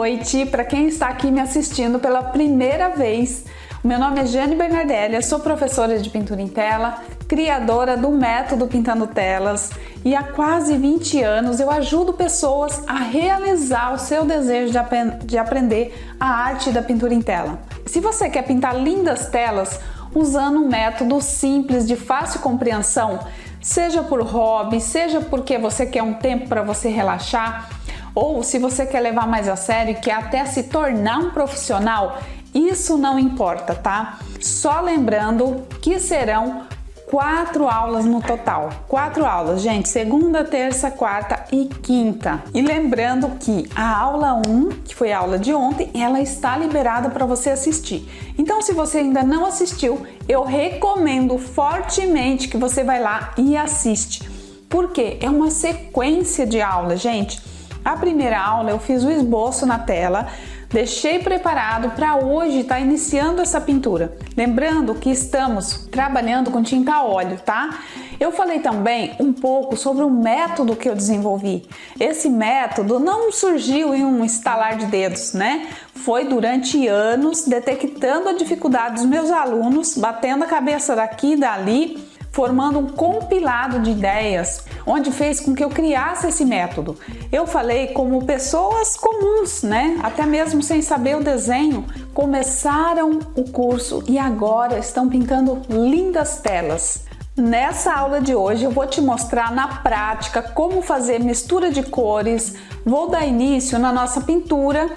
noite para quem está aqui me assistindo pela primeira vez. O meu nome é Jane Bernardelli, sou professora de pintura em tela, criadora do método Pintando Telas e há quase 20 anos eu ajudo pessoas a realizar o seu desejo de aprender a arte da pintura em tela. Se você quer pintar lindas telas usando um método simples de fácil compreensão, seja por hobby, seja porque você quer um tempo para você relaxar, ou se você quer levar mais a sério e quer até se tornar um profissional, isso não importa, tá? Só lembrando que serão 4 aulas no total. 4 aulas, gente, segunda, terça, quarta e quinta. E lembrando que a aula 1, que foi a aula de ontem, ela está liberada para você assistir. Então, se você ainda não assistiu, eu recomendo fortemente que você vai lá e assiste. Porque é uma sequência de aulas, gente. A primeira aula eu fiz o esboço na tela, deixei preparado para hoje estar iniciando essa pintura. Lembrando que estamos trabalhando com tinta a óleo, tá? Eu falei também um pouco sobre o método que eu desenvolvi. Esse método não surgiu em um estalar de dedos, né? Foi durante anos detectando a dificuldade dos meus alunos, batendo a cabeça daqui e dali, formando um compilado de ideias, onde fez com que eu criasse esse método. Eu falei como pessoas comuns, né? Até mesmo sem saber o desenho, começaram o curso e agora estão pintando lindas telas. Nessa aula de hoje eu vou te mostrar na prática como fazer mistura de cores, vou dar início na nossa pintura.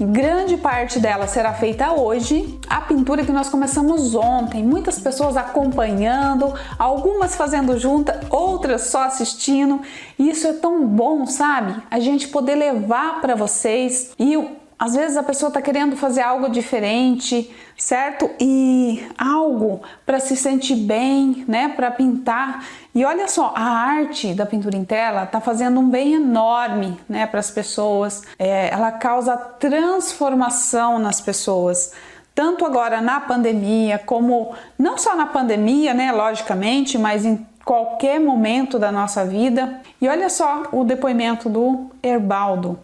Grande parte dela será feita hoje, a pintura que nós começamos ontem, muitas pessoas acompanhando, algumas fazendo junto, outras só assistindo. E isso é tão bom, sabe? A gente poder levar para vocês e às vezes a pessoa está querendo fazer algo diferente, certo? E algo para se sentir bem, né? Para pintar. E olha só, a arte da pintura em tela está fazendo um bem enorme, né, para as pessoas. Ela causa transformação nas pessoas. Tanto agora na pandemia, como não só na pandemia, né, logicamente, mas em qualquer momento da nossa vida. E olha só o depoimento do Herbaldo.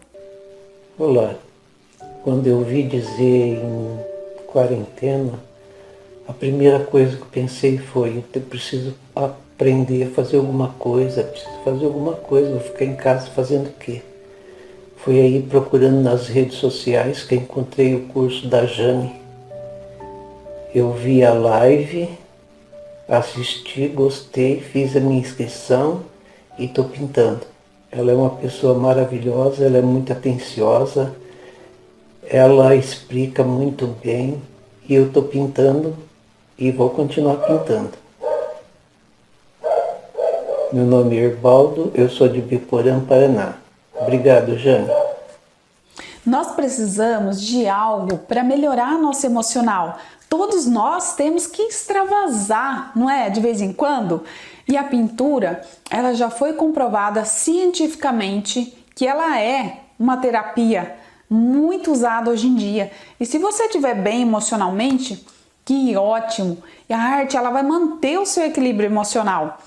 Olá. Quando eu ouvi dizer em quarentena, a primeira coisa que eu pensei foi: eu preciso aprender a fazer alguma coisa, vou ficar em casa fazendo o quê? Foi aí procurando nas redes sociais que encontrei o curso da Jane. Eu vi a live, assisti, gostei, fiz a minha inscrição e estou pintando. Ela é uma pessoa maravilhosa, ela é muito atenciosa. Ela explica muito bem e eu estou pintando e vou continuar pintando. Meu nome é Herbaldo, eu sou de Biporã, Paraná. Obrigado, Jane. Nós precisamos de algo para melhorar nosso emocional. Todos nós temos que extravasar, não é? De vez em quando. E a pintura, ela já foi comprovada cientificamente que ela é uma terapia muito usado hoje em dia. E se você estiver bem emocionalmente, que ótimo! E a arte, ela vai manter o seu equilíbrio emocional.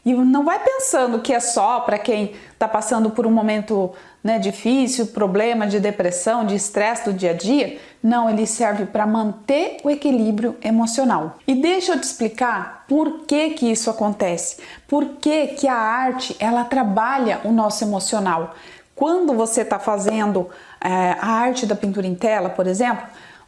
E não vai pensando que é só para quem está passando por um momento, né, difícil, problema de depressão, de estresse do dia a dia. Não, ele serve para manter o equilíbrio emocional. E deixa eu te explicar por que que isso acontece. Por que que a arte, ela trabalha o nosso emocional. Quando você está fazendo a arte da pintura em tela, por exemplo,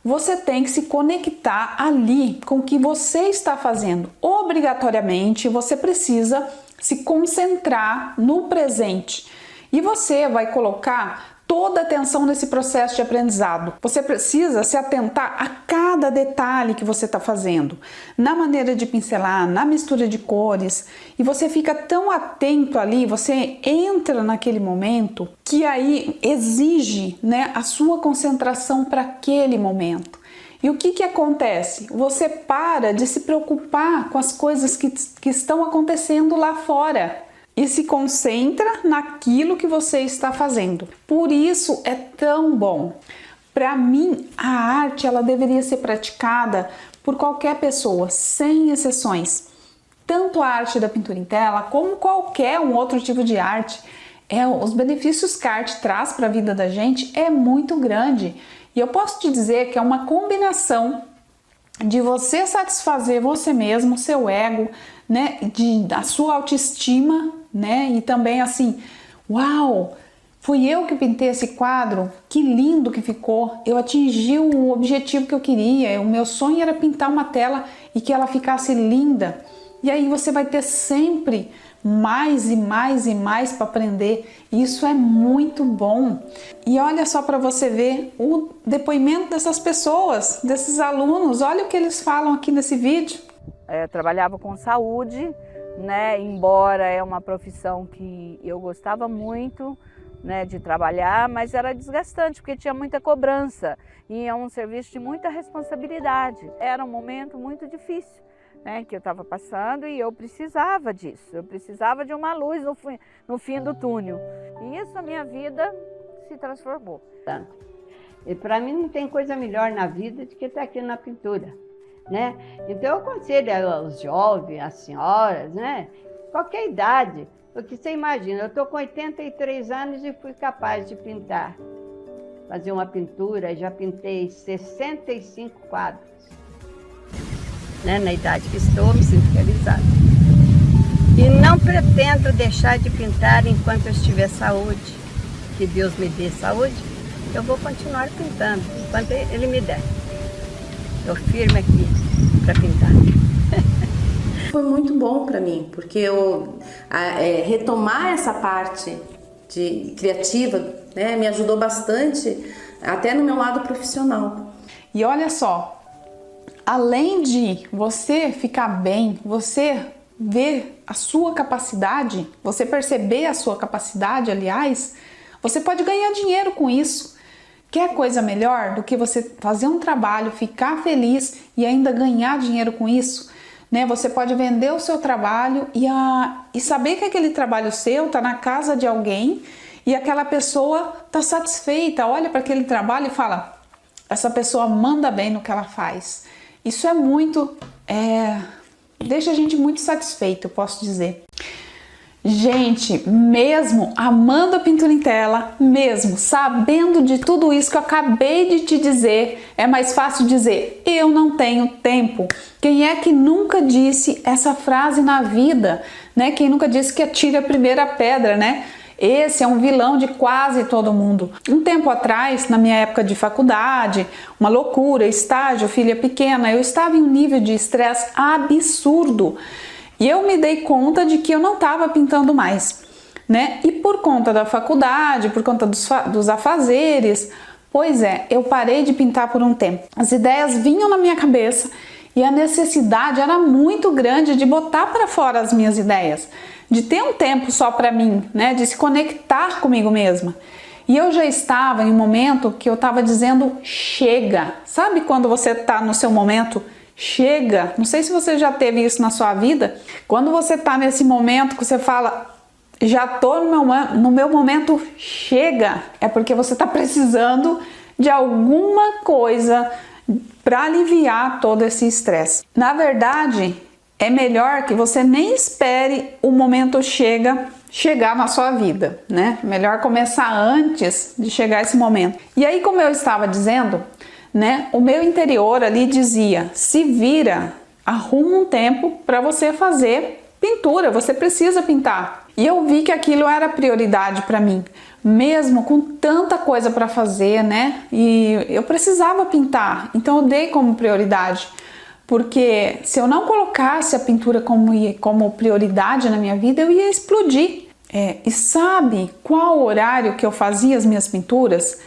você tem que se conectar ali com o que você está fazendo. Obrigatoriamente, você precisa se concentrar no presente. E você vai colocar toda a atenção nesse processo de aprendizado. Você precisa se atentar a cada detalhe que você está fazendo, na maneira de pincelar, na mistura de cores, e você fica tão atento ali, você entra naquele momento que aí exige, né, a sua concentração para aquele momento. E o que acontece? Você para de se preocupar com as coisas que estão acontecendo lá fora e se concentra naquilo que você está fazendo. Por isso é tão bom. Para mim, a arte, ela deveria ser praticada por qualquer pessoa, sem exceções. Tanto a arte da pintura em tela, como qualquer um outro tipo de arte, Os benefícios que a arte traz para a vida da gente é muito grande. E eu posso te dizer que é uma combinação de você satisfazer você mesmo, seu ego, né, da sua autoestima, né, e também assim, uau, fui eu que pintei esse quadro, que lindo que ficou, eu atingi o objetivo que eu queria, o meu sonho era pintar uma tela e que ela ficasse linda. E aí você vai ter sempre mais e mais e mais para aprender. Isso é muito bom. E olha só para você ver o depoimento dessas pessoas, desses alunos. Olha o que eles falam aqui nesse vídeo. Eu trabalhava com saúde, né? Embora é uma profissão que eu gostava muito, né, de trabalhar, mas era desgastante porque tinha muita cobrança e é um serviço de muita responsabilidade. Era um momento muito difícil, né, que eu estava passando e eu precisava disso, eu precisava de uma luz no fim do túnel. E isso a minha vida se transformou. E para mim não tem coisa melhor na vida do que estar aqui na pintura, né? Então eu aconselho aos jovens, às senhoras, né, qualquer idade, porque você imagina, eu estou com 83 anos e fui capaz de pintar, fazer uma pintura, já pintei 65 quadros. Né, na idade que estou, me sinto realizada. E não pretendo deixar de pintar enquanto eu estiver saúde. Que Deus me dê saúde, eu vou continuar pintando, enquanto Ele me der. Estou firme aqui para pintar. Foi muito bom para mim, porque retomar essa parte criativa, né, me ajudou bastante, até no meu lado profissional. E olha só, além de você ficar bem, você ver a sua capacidade, você perceber a sua capacidade, aliás, você pode ganhar dinheiro com isso. Quer coisa melhor do que você fazer um trabalho, ficar feliz e ainda ganhar dinheiro com isso? Né? Você pode vender o seu trabalho e saber que aquele trabalho seu está na casa de alguém e aquela pessoa está satisfeita, olha para aquele trabalho e fala, essa pessoa manda bem no que ela faz. Isso é muito, deixa a gente muito satisfeito, eu posso dizer. Gente, mesmo amando a pintura em tela, mesmo sabendo de tudo isso que eu acabei de te dizer, é mais fácil dizer, eu não tenho tempo. Quem é que nunca disse essa frase na vida, né? Quem nunca disse que atire a primeira pedra, né? Esse é um vilão de quase todo mundo. Um tempo atrás, na minha época de faculdade, uma loucura, estágio, filha pequena, eu estava em um nível de estresse absurdo. E eu me dei conta de que eu não estava pintando mais, né? E por conta da faculdade, por conta dos afazeres, pois é, eu parei de pintar por um tempo. As ideias vinham na minha cabeça e a necessidade era muito grande de botar para fora as minhas ideias, de ter um tempo só para mim, né? De se conectar comigo mesma. E eu já estava em um momento que eu estava dizendo chega. Sabe quando você está no seu momento chega? Não sei se você já teve isso na sua vida. Quando você está nesse momento que você fala já estou no meu momento chega, é porque você está precisando de alguma coisa para aliviar todo esse estresse. Na verdade, é melhor que você nem espere o momento chegar na sua vida, né? Melhor começar antes de chegar esse momento. E aí, como eu estava dizendo, né, o meu interior ali dizia, se vira, arruma um tempo para você fazer pintura, você precisa pintar. E eu vi que aquilo era prioridade para mim, mesmo com tanta coisa para fazer, né? E eu precisava pintar, então eu dei como prioridade. Porque se eu não colocasse a pintura como prioridade na minha vida, eu ia explodir. E sabe qual horário que eu fazia as minhas pinturas?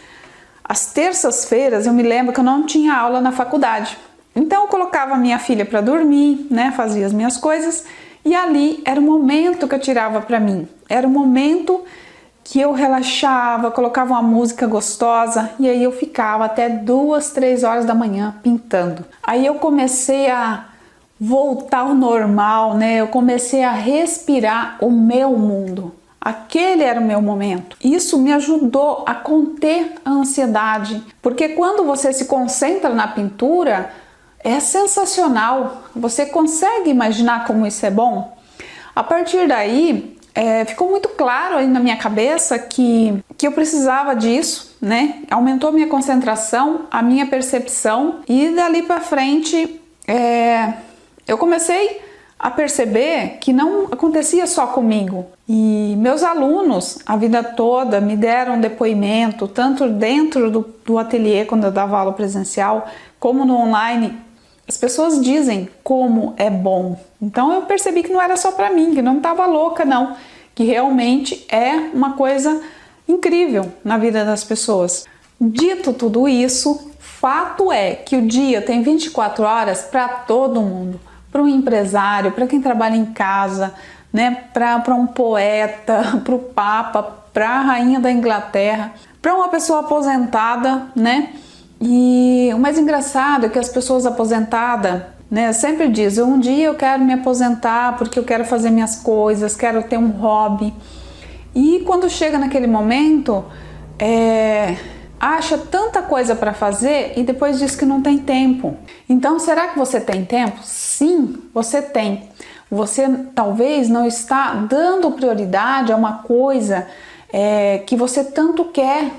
Às terças-feiras eu me lembro que eu não tinha aula na faculdade. Então eu colocava a minha filha para dormir, né? Fazia as minhas coisas e ali era o momento que eu tirava para mim. Era o momento que eu relaxava, colocava uma música gostosa e aí eu ficava até 2, 3 horas da manhã pintando. Aí eu comecei a voltar ao normal, né? Eu comecei a respirar o meu mundo. Aquele era o meu momento. Isso me ajudou a conter a ansiedade, porque quando você se concentra na pintura, é sensacional. Você consegue imaginar como isso é bom? A partir daí, ficou muito claro aí na minha cabeça que eu precisava disso, né? Aumentou a minha concentração, a minha percepção, e dali para frente eu comecei a perceber que não acontecia só comigo. E meus alunos, a vida toda, me deram depoimento, tanto dentro do ateliê, quando eu dava aula presencial, como no online. As pessoas dizem como é bom. Então eu percebi que não era só para mim, que não estava louca não, que realmente é uma coisa incrível na vida das pessoas. Dito tudo isso, fato é que o dia tem 24 horas para todo mundo. Para um empresário, para quem trabalha em casa, né? Para um poeta, para o Papa, para a Rainha da Inglaterra, para uma pessoa aposentada, né? E o mais engraçado é que as pessoas aposentadas, né, sempre dizem: um dia eu quero me aposentar porque eu quero fazer minhas coisas, quero ter um hobby. E quando chega naquele momento, acha tanta coisa para fazer e depois diz que não tem tempo. Então, será que você tem tempo? Sim, você tem. Você talvez não está dando prioridade a uma coisa que você tanto quer,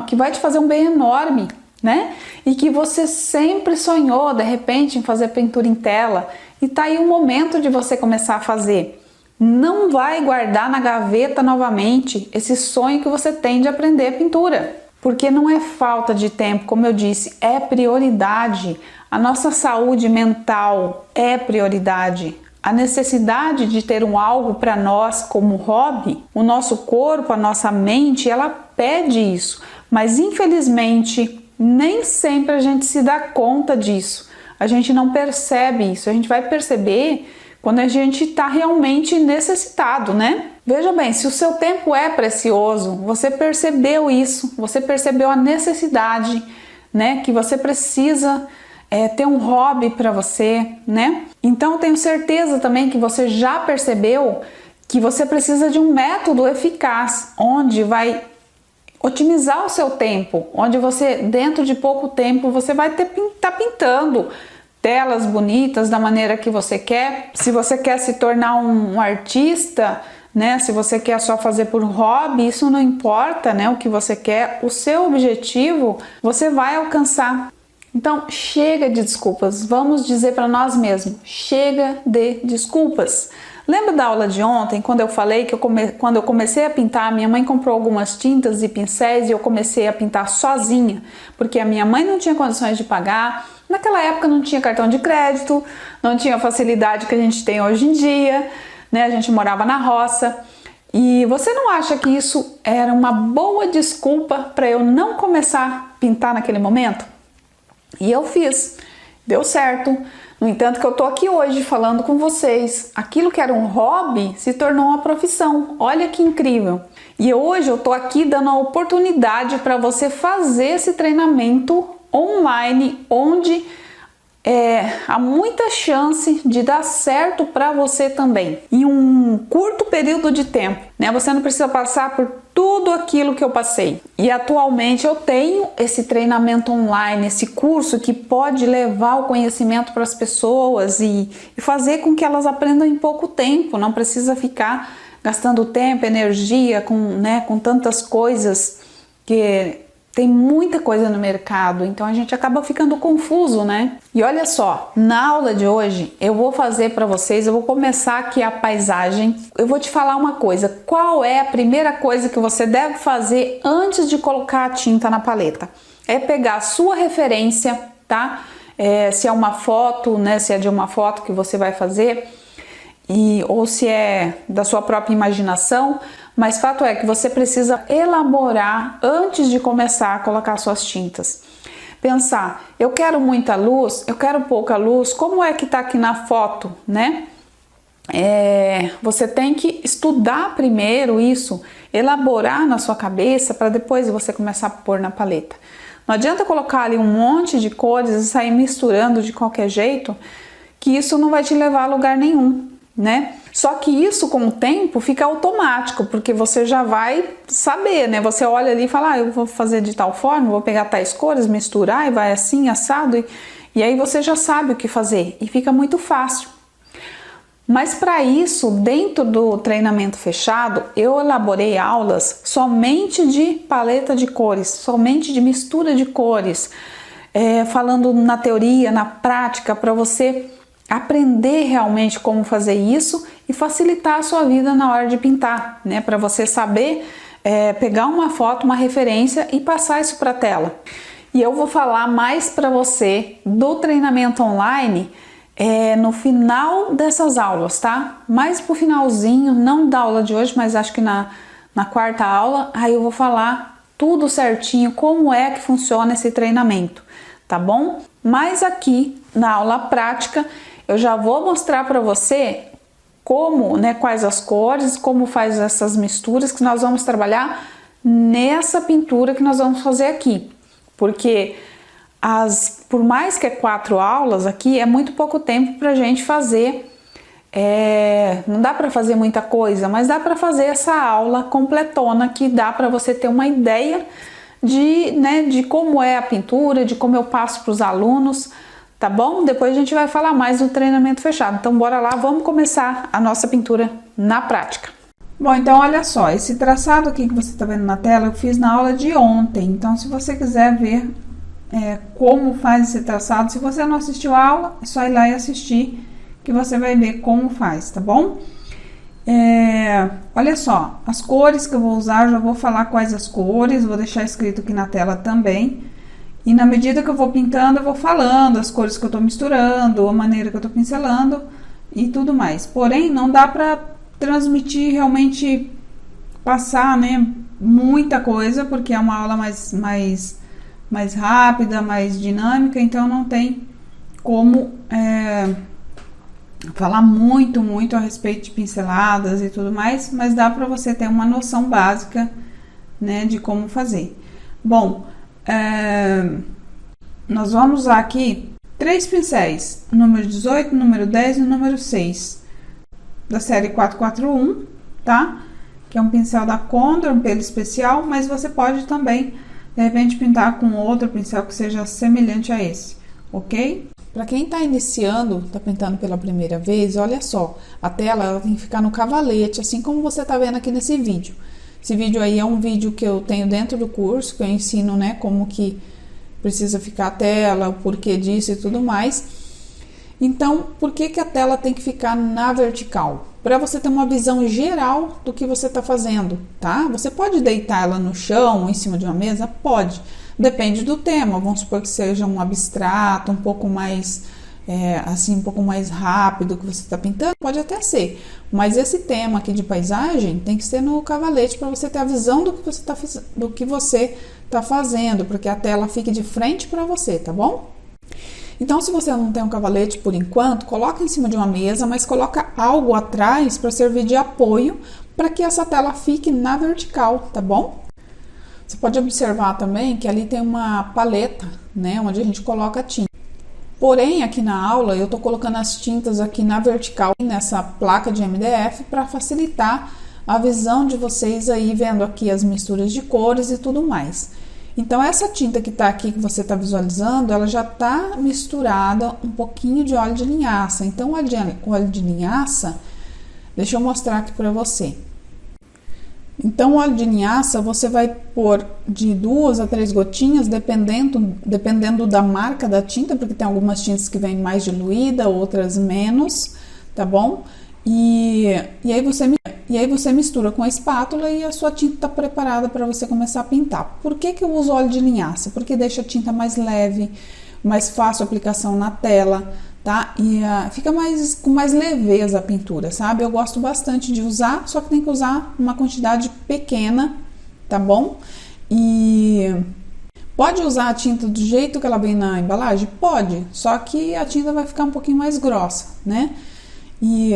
que vai te fazer um bem enorme, né? E que você sempre sonhou, de repente, em fazer pintura em tela. E tá aí o momento de você começar a fazer. Não vai guardar na gaveta novamente esse sonho que você tem de aprender pintura. Porque não é falta de tempo, como eu disse, é prioridade. A nossa saúde mental é prioridade. A necessidade de ter algo para nós como hobby, o nosso corpo, a nossa mente, ela pede isso. Mas infelizmente, nem sempre a gente se dá conta disso. A gente não percebe isso. A gente vai perceber quando a gente está realmente necessitado, né? Veja bem, se o seu tempo é precioso, você percebeu isso, você percebeu a necessidade, né? Que você precisa ter um hobby para você, né? Então eu tenho certeza também que você já percebeu que você precisa de um método eficaz, onde vai otimizar o seu tempo, onde você, dentro de pouco tempo, você vai estar pintando telas bonitas da maneira que você quer. Se você quer se tornar um artista, né? Se você quer só fazer por hobby, isso não importa, né? O que você quer, o seu objetivo, você vai alcançar. Então, chega de desculpas. Vamos dizer para nós mesmos: chega de desculpas. Lembra da aula de ontem, quando eu falei que quando eu comecei a pintar, minha mãe comprou algumas tintas e pincéis e eu comecei a pintar sozinha, porque a minha mãe não tinha condições de pagar. Naquela época não tinha cartão de crédito, não tinha a facilidade que a gente tem hoje em dia, né? A gente morava na roça. E você não acha que isso era uma boa desculpa para eu não começar a pintar naquele momento? E eu fiz, deu certo. No entanto, que eu tô aqui hoje falando com vocês, aquilo que era um hobby se tornou uma profissão. Olha que incrível! E hoje eu tô aqui dando a oportunidade para você fazer esse treinamento online, onde há muita chance de dar certo para você também, em um curto período de tempo, né? Você não precisa passar por tudo aquilo que eu passei. E atualmente eu tenho esse treinamento online, esse curso que pode levar o conhecimento para as pessoas e fazer com que elas aprendam em pouco tempo. Não precisa ficar gastando tempo, energia com tantas coisas, que tem muita coisa no mercado, então a gente acaba ficando confuso, né? E olha só, na aula de hoje eu vou fazer para vocês, eu vou começar aqui a paisagem. Eu vou te falar uma coisa: qual é a primeira coisa que você deve fazer antes de colocar a tinta na paleta? É pegar a sua referência, tá? Se é uma foto, né? Se é de uma foto que você vai fazer, ou se é da sua própria imaginação. Mas fato é que você precisa elaborar antes de começar a colocar suas tintas. Pensar: eu quero muita luz, eu quero pouca luz, como é que tá aqui na foto, né? Você tem que estudar primeiro isso, elaborar na sua cabeça para depois você começar a pôr na paleta. Não adianta colocar ali um monte de cores e sair misturando de qualquer jeito, que isso não vai te levar a lugar nenhum, né? Só que isso, com o tempo, fica automático, porque você já vai saber, né? Você olha ali e fala: eu vou fazer de tal forma, vou pegar tais cores, misturar e vai assim, assado. E aí você já sabe o que fazer e fica muito fácil. Mas para isso, dentro do treinamento fechado, eu elaborei aulas somente de paleta de cores, somente de mistura de cores, falando na teoria, na prática, para você aprender realmente como fazer isso e facilitar a sua vida na hora de pintar, né? Para você saber pegar uma foto, uma referência e passar isso para a tela. E eu vou falar mais para você do treinamento online no final dessas aulas, tá? Mais pro finalzinho, não da aula de hoje, mas acho que na quarta aula, aí eu vou falar tudo certinho, como é que funciona esse treinamento, tá bom? Mas aqui na aula prática, eu já vou mostrar para você como, né, quais as cores, como faz essas misturas que nós vamos trabalhar nessa pintura que nós vamos fazer aqui, porque por mais que 4 aulas aqui, é muito pouco tempo para a gente fazer, não dá para fazer muita coisa, mas dá para fazer essa aula completona que dá para você ter uma ideia de como é a pintura, de como eu passo para os alunos, tá bom? Depois a gente vai falar mais do treinamento fechado, então bora lá, vamos começar a nossa pintura na prática. Bom, então olha só, esse traçado aqui que você está vendo na tela, eu fiz na aula de ontem, então se você quiser ver como faz esse traçado, se você não assistiu a aula, é só ir lá e assistir que você vai ver como faz, tá bom? Olha só, as cores que eu vou usar, eu já vou falar quais as cores, vou deixar escrito aqui na tela também, e na medida que eu vou pintando, eu vou falando as cores que eu tô misturando, a maneira que eu tô pincelando e tudo mais, porém não dá pra transmitir realmente, passar, né, muita coisa, porque é uma aula mais rápida, mais dinâmica, então não tem como falar muito a respeito de pinceladas e tudo mais, mas dá para você ter uma noção básica, né, de como fazer. Bom, nós vamos usar aqui 3 pincéis, o número 18, o número 10 e o número 6, da série 441, tá? Que é um pincel da Condor, um pelo especial, mas você pode também de repente pintar com outro pincel que seja semelhante a esse, ok? Para quem está iniciando, está pintando pela primeira vez, olha só, a tela ela tem que ficar no cavalete, assim como você está vendo aqui nesse vídeo. Esse vídeo aí é um vídeo que eu tenho dentro do curso, que eu ensino, né, como que precisa ficar a tela, o porquê disso e tudo mais. Então, por que a tela tem que ficar na vertical? Para você ter uma visão geral do que você está fazendo, tá? Você pode deitar ela no chão, em cima de uma mesa? Pode. Depende do tema. Vamos supor que seja um abstrato, um pouco mais, assim, um pouco mais rápido que você está pintando. Pode até ser. Mas esse tema aqui de paisagem tem que ser no cavalete para você ter a visão do que você está fazendo, porque a tela fique de frente para você, tá bom? Então, se você não tem um cavalete por enquanto, coloca em cima de uma mesa, mas coloca algo atrás para servir de apoio para que essa tela fique na vertical, tá bom? Você pode observar também que ali tem uma paleta, né, onde a gente coloca a tinta. Porém, aqui na aula, eu tô colocando as tintas aqui na vertical, nessa placa de MDF, para facilitar a visão de vocês aí, vendo aqui as misturas de cores e tudo mais. Então, essa tinta que tá aqui, que você tá visualizando, ela já tá misturada um pouquinho de óleo de linhaça. Então, o óleo de linhaça, deixa eu mostrar aqui pra você. Então, o óleo de linhaça, você vai pôr de 2 a 3 gotinhas, dependendo da marca da tinta, porque tem algumas tintas que vêm mais diluída, outras menos, tá bom? E aí você mistura com a espátula e a sua tinta está preparada para você começar a pintar. Por que eu uso óleo de linhaça? Porque deixa a tinta mais leve, mais fácil a aplicação na tela, tá? E fica com mais leveza a pintura, sabe? Eu gosto bastante de usar, só que tem que usar uma quantidade pequena, tá bom? E pode usar a tinta do jeito que ela vem na embalagem? Pode, só que a tinta vai ficar um pouquinho mais grossa, né? E,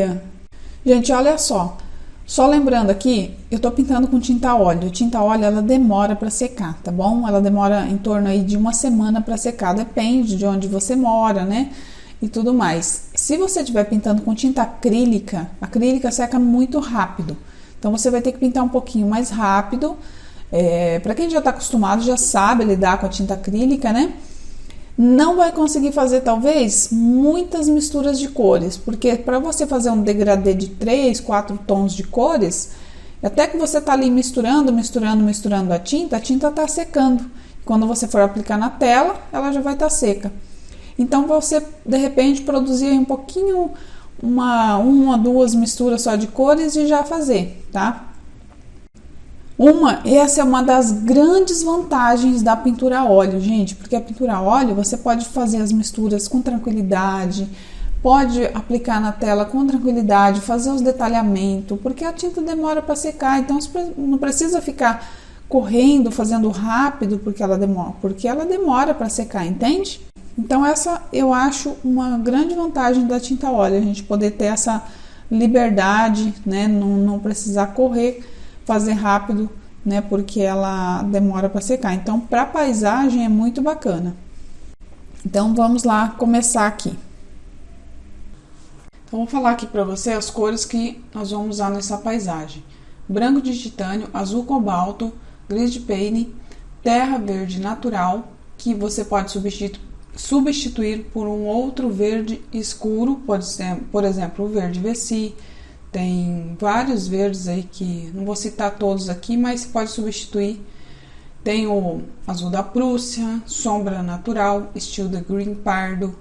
gente, olha só. Só lembrando aqui, eu tô pintando com tinta óleo. Tinta óleo, ela demora para secar, tá bom? Ela demora em torno aí de 1 semana para secar, depende de onde você mora, né? E tudo mais. Se você estiver pintando com tinta acrílica, a acrílica seca muito rápido. Então, você vai ter que pintar um pouquinho mais rápido. Para quem já tá acostumado, já sabe lidar com a tinta acrílica, né? não vai conseguir fazer talvez muitas misturas de cores, porque para você fazer um degradê de 3, 4 tons de cores, até que você tá ali misturando a tinta tá secando. Quando você for aplicar na tela, ela já vai estar seca. Então você de repente produzir um pouquinho, uma ou duas misturas só de cores e já fazer, tá? Essa é uma das grandes vantagens da pintura a óleo, gente, porque a pintura a óleo você pode fazer as misturas com tranquilidade, pode aplicar na tela com tranquilidade, fazer os detalhamentos, porque a tinta demora para secar, então não precisa ficar correndo, fazendo rápido, porque ela demora para secar, entende? Então essa eu acho uma grande vantagem da tinta a óleo, a gente poder ter essa liberdade, né, não precisar correr, fazer rápido, né, porque ela demora para secar. Então para paisagem é muito bacana. Então vamos lá começar aqui. Então vou falar aqui para você as cores que nós vamos usar nessa paisagem: branco de titânio, azul cobalto, gris de peine, terra verde natural, que você pode substituir por um outro verde escuro, pode ser, por exemplo, o verde Vessi. Tem vários verdes aí que não vou citar todos aqui, mas você pode substituir. Tem o azul da Prússia, sombra natural, estilo de green pardo,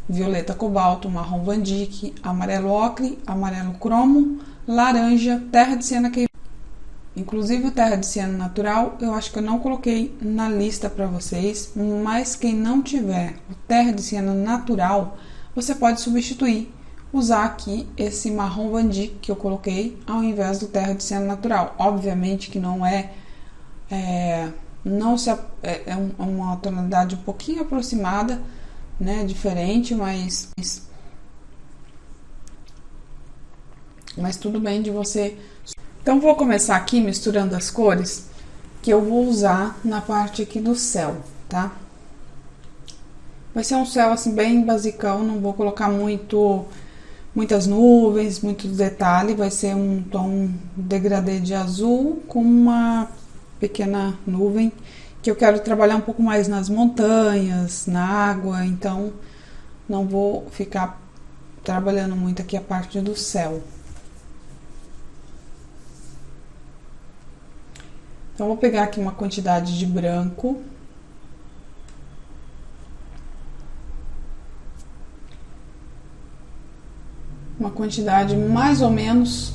violeta cobalto, marrom Van Dyck, amarelo ocre, amarelo cromo, laranja, terra de siena queimada. Inclusive o terra de siena natural, eu acho que eu não coloquei na lista para vocês, mas quem não tiver o terra de siena natural, você pode substituir, usar aqui esse marrom Van Dyck que eu coloquei ao invés do terra de siena natural. Obviamente que não é uma tonalidade um pouquinho aproximada, né, diferente, mas tudo bem de você. Então vou começar aqui misturando as cores que eu vou usar na parte aqui do céu, tá? Vai ser um céu assim bem basicão, não vou colocar muitas nuvens, muito detalhe, vai ser um tom degradê de azul com uma pequena nuvem, que eu quero trabalhar um pouco mais nas montanhas, na água, então não vou ficar trabalhando muito aqui a parte do céu. Então vou pegar aqui uma quantidade de branco. Uma quantidade mais ou menos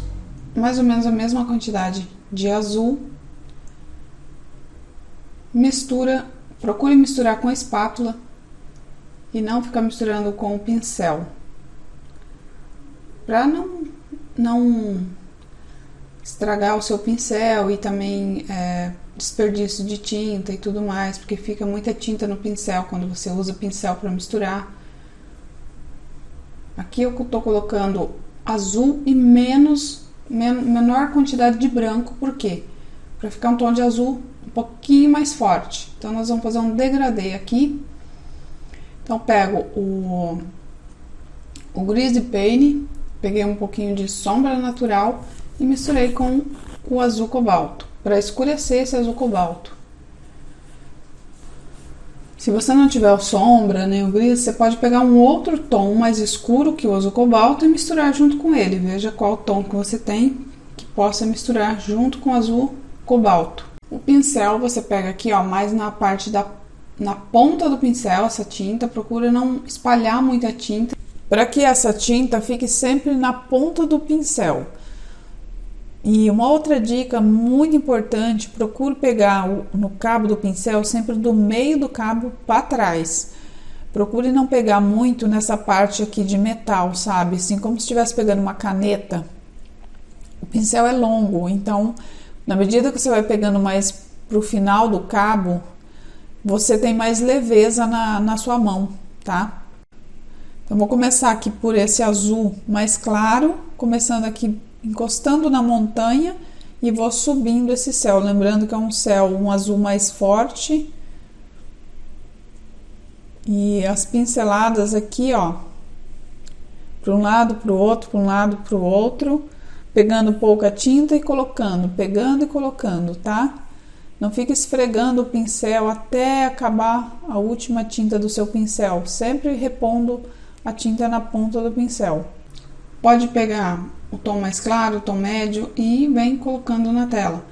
a mesma quantidade de azul. Procure misturar com a espátula e não ficar misturando com o pincel, para não estragar o seu pincel e também desperdício de tinta e tudo mais, porque fica muita tinta no pincel quando você usa pincel para misturar. Aqui eu tô colocando azul e menor quantidade de branco, por quê? Para ficar um tom de azul um pouquinho mais forte. Então nós vamos fazer um degradê aqui. Então pego o gris de peine, peguei um pouquinho de sombra natural e misturei com o azul cobalto, para escurecer esse azul cobalto. Se você não tiver o sombra nem o gris, você pode pegar um outro tom mais escuro que o azul cobalto e misturar junto com ele. Veja qual tom que você tem que possa misturar junto com o azul cobalto. O pincel você pega aqui, ó, mais na parte na ponta do pincel, essa tinta, procura não espalhar muita tinta, para que essa tinta fique sempre na ponta do pincel. E uma outra dica muito importante, procure pegar no cabo do pincel sempre do meio do cabo para trás. Procure não pegar muito nessa parte aqui de metal, sabe? Assim como se estivesse pegando uma caneta. O pincel é longo, então na medida que você vai pegando mais pro final do cabo, você tem mais leveza na sua mão, tá? Então vou começar aqui por esse azul mais claro, começando aqui encostando na montanha e vou subindo esse céu, lembrando que é um azul mais forte. E as pinceladas aqui, ó, para um lado, para o outro, para um lado, para o outro, pegando pouca tinta e colocando, pegando e colocando, tá? Não fica esfregando o pincel até acabar a última tinta do seu pincel, sempre repondo a tinta na ponta do pincel. Pode pegar o tom mais claro, o tom médio e vem colocando na tela.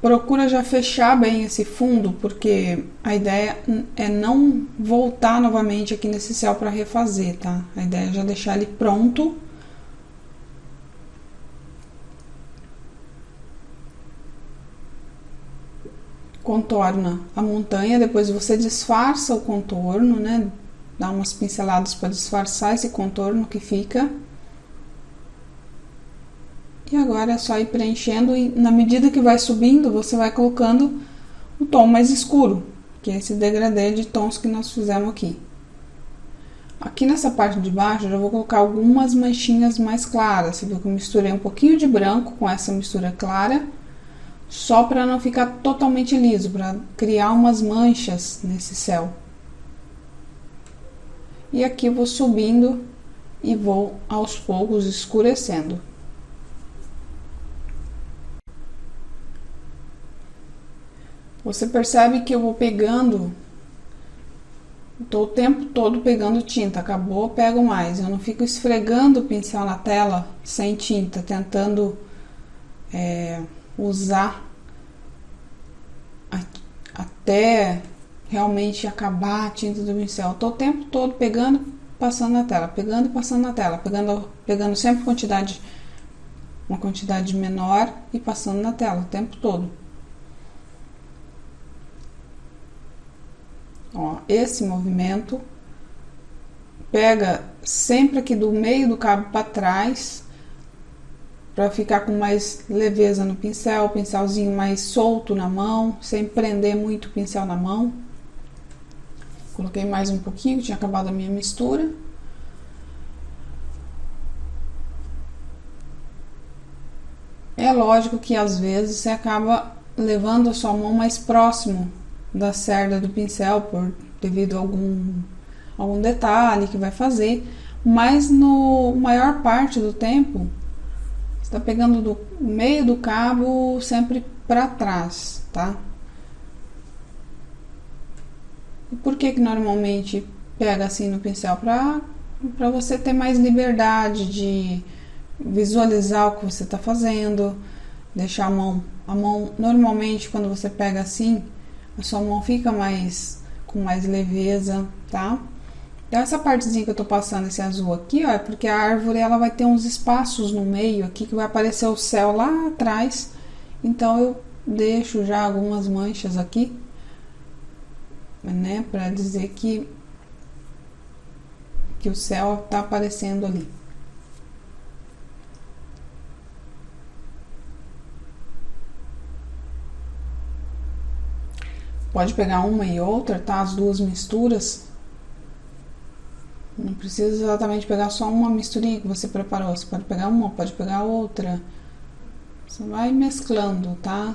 Procura já fechar bem esse fundo, porque a ideia é não voltar novamente aqui nesse céu para refazer, tá? A ideia é já deixar ele pronto. Contorna a montanha, depois você disfarça o contorno, né? Dá umas pinceladas para disfarçar esse contorno que fica. E agora é só ir preenchendo e na medida que vai subindo, você vai colocando o tom mais escuro, que é esse degradê de tons que nós fizemos aqui. Aqui nessa parte de baixo eu já vou colocar algumas manchinhas mais claras. Você viu que eu misturei um pouquinho de branco com essa mistura clara, só para não ficar totalmente liso, para criar umas manchas nesse céu. E aqui eu vou subindo e vou aos poucos escurecendo. Você percebe que eu vou pegando, tô o tempo todo pegando tinta, acabou, eu pego mais. Eu não fico esfregando o pincel na tela sem tinta, tentando usar até realmente acabar a tinta do pincel. Eu tô o tempo todo pegando, passando na tela, pegando e passando na tela, pegando sempre uma quantidade menor e passando na tela o tempo todo. Ó, esse movimento pega sempre aqui do meio do cabo para trás, para ficar com mais leveza no pincel, o pincelzinho mais solto na mão, sem prender muito o pincel na mão. Coloquei mais um pouquinho, tinha acabado a minha mistura. É lógico que às vezes você acaba levando a sua mão mais próximo da cerda do pincel devido a algum detalhe que vai fazer, mas no maior parte do tempo você tá pegando do meio do cabo sempre para trás, tá? E por que normalmente pega assim no pincel? Para você ter mais liberdade de visualizar o que você tá fazendo, deixar a mão normalmente quando você pega assim, a sua mão fica com mais leveza, tá? Então essa partezinha que eu tô passando esse azul aqui, ó, é porque a árvore ela vai ter uns espaços no meio aqui que vai aparecer o céu lá atrás. Então eu deixo já algumas manchas aqui, né, para dizer que o céu tá aparecendo ali. Pode pegar uma e outra, tá? As duas misturas. Não precisa exatamente pegar só uma misturinha que você preparou. Você pode pegar uma, pode pegar outra. Você vai mesclando, tá?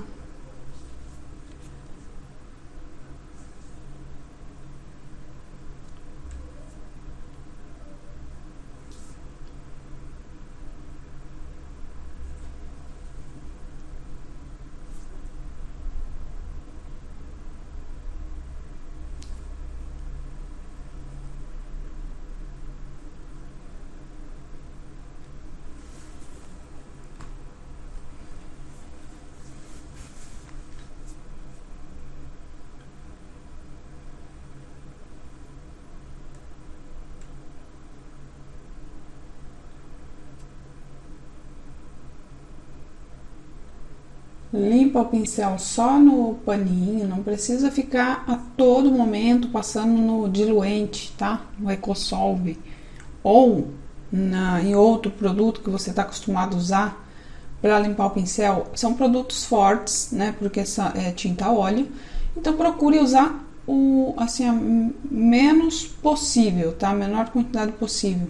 Limpa o pincel só no paninho, não precisa ficar a todo momento passando no diluente, tá? No Ecosolve ou em outro produto que você está acostumado a usar para limpar o pincel. São produtos fortes, né? Porque é tinta a óleo. Então procure usar menos possível, tá? A menor quantidade possível.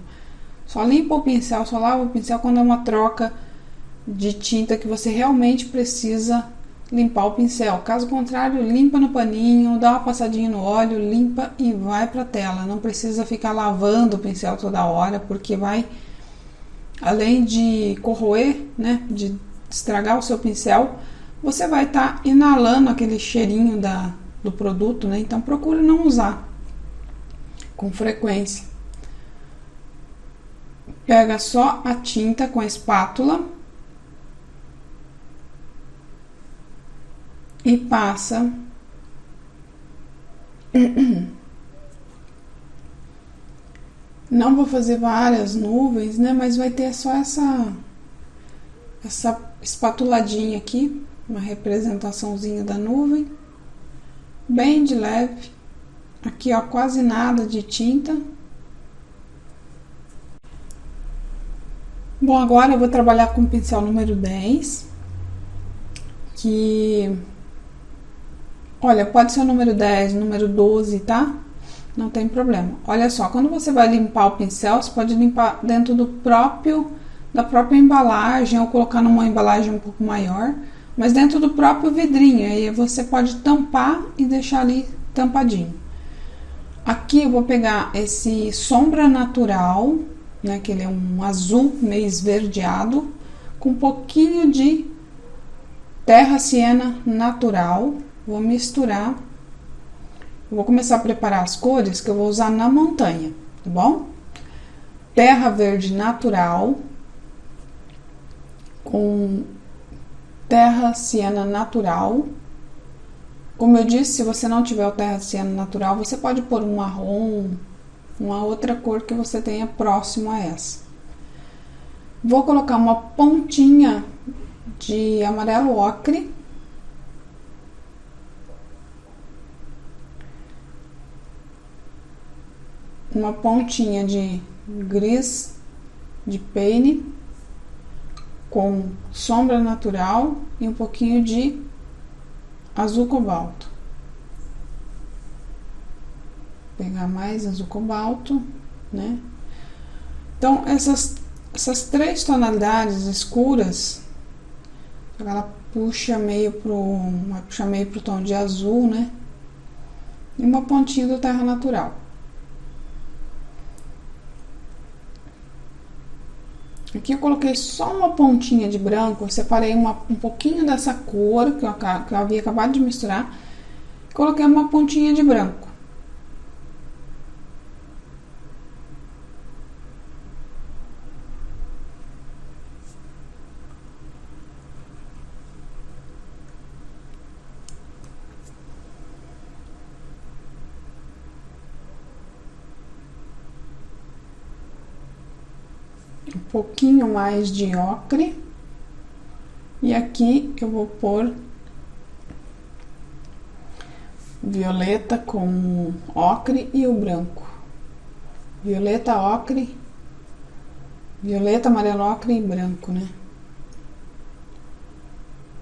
Só limpa o pincel, só lava o pincel quando é uma troca de tinta que você realmente precisa limpar o pincel. Caso contrário, limpa no paninho, dá uma passadinha no óleo, limpa e vai para a tela. Não precisa ficar lavando o pincel toda hora, porque vai, além de corroer, né, de estragar o seu pincel, você vai estar inalando aquele cheirinho do produto, né? Então procure não usar com frequência. Pega só a tinta com a espátula e passa não vou fazer várias nuvens, né? Mas vai ter só essa espatuladinha aqui, uma representaçãozinha da nuvem, bem de leve. Aqui, ó, quase nada de tinta. Bom, agora eu vou trabalhar com o pincel número 10, que, olha, pode ser o número 10, número 12, tá? Não tem problema. Olha só, quando você vai limpar o pincel, você pode limpar dentro da própria embalagem, ou colocar numa embalagem um pouco maior, mas dentro do próprio vidrinho. Aí você pode tampar e deixar ali tampadinho. Aqui eu vou pegar esse sombra natural, né, que ele é um azul meio esverdeado, com um pouquinho de terra siena natural. Vou misturar. Eu vou começar a preparar as cores que eu vou usar na montanha, tá bom? Terra verde natural com terra siena natural. Como eu disse, se você não tiver o terra siena natural, você pode pôr um marrom, uma outra cor que você tenha próximo a essa. Vou colocar uma pontinha de amarelo ocre. Uma pontinha de gris de peine com sombra natural e um pouquinho de azul cobalto. Vou pegar mais azul cobalto, né? Então, essas 3 tonalidades escuras, ela puxa meio pro tom de azul, né? E uma pontinha do terra natural. Aqui eu coloquei só uma pontinha de branco, eu separei um pouquinho dessa cor que eu havia acabado de misturar, coloquei uma pontinha de branco. Um pouquinho mais de ocre, e aqui eu vou pôr violeta com ocre e o branco. Violeta, ocre, violeta, amarelo, ocre e branco, né?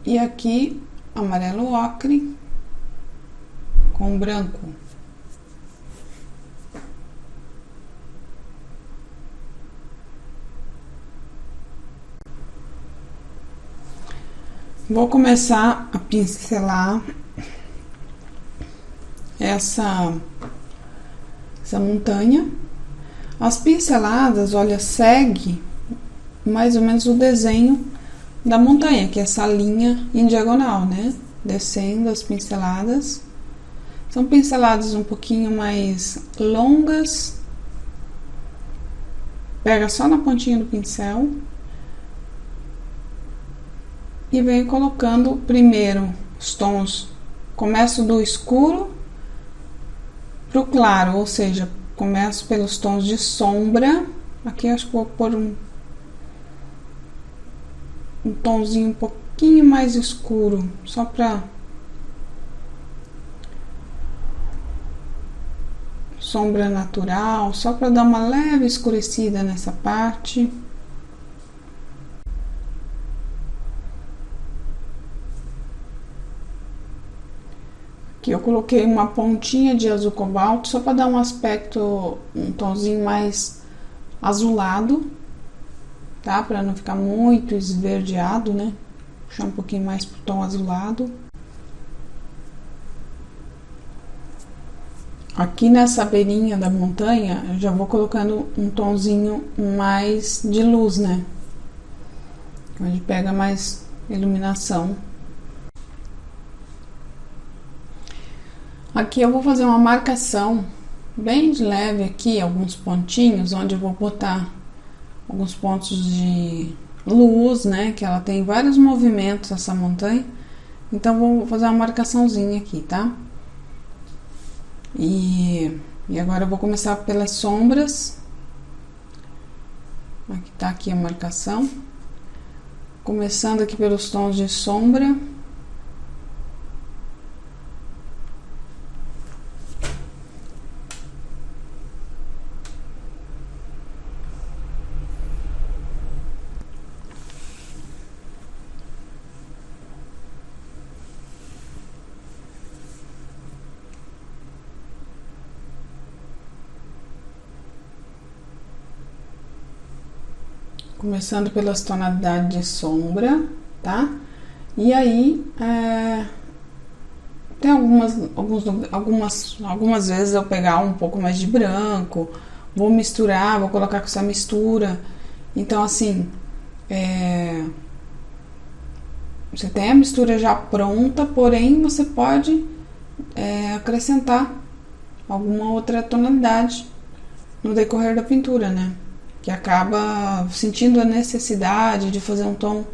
E aqui amarelo ocre com branco. Vou começar a pincelar essa montanha. As pinceladas, olha, segue mais ou menos o desenho da montanha, que é essa linha em diagonal, né? Descendo as pinceladas. São pinceladas um pouquinho mais longas. Pega só na pontinha do pincel. E venho colocando primeiro os tons, começo do escuro pro claro, ou seja, começo pelos tons de sombra. Aqui eu acho que vou pôr um tonzinho um pouquinho mais escuro, só pra sombra natural, só pra dar uma leve escurecida nessa parte. Aqui eu coloquei uma pontinha de azul cobalto, só para dar um aspecto, um tonzinho mais azulado, tá? Para não ficar muito esverdeado, né? Puxar um pouquinho mais pro tom azulado. Aqui nessa beirinha da montanha, eu já vou colocando um tonzinho mais de luz, né? Onde pega mais iluminação. Aqui eu vou fazer uma marcação bem de leve aqui, alguns pontinhos, onde eu vou botar alguns pontos de luz, né? Que ela tem vários movimentos, essa montanha. Então, vou fazer uma marcaçãozinha aqui, tá? E agora eu vou começar pelas sombras. Aqui tá aqui a marcação. Começando aqui pelos tons de sombra. Começando pelas tonalidades de sombra, tá? E aí, tem algumas vezes eu pegar um pouco mais de branco, vou misturar, vou colocar com essa mistura. Então, assim, você tem a mistura já pronta, porém você pode acrescentar alguma outra tonalidade no decorrer da pintura, né? Que acaba sentindo a necessidade de fazer um tom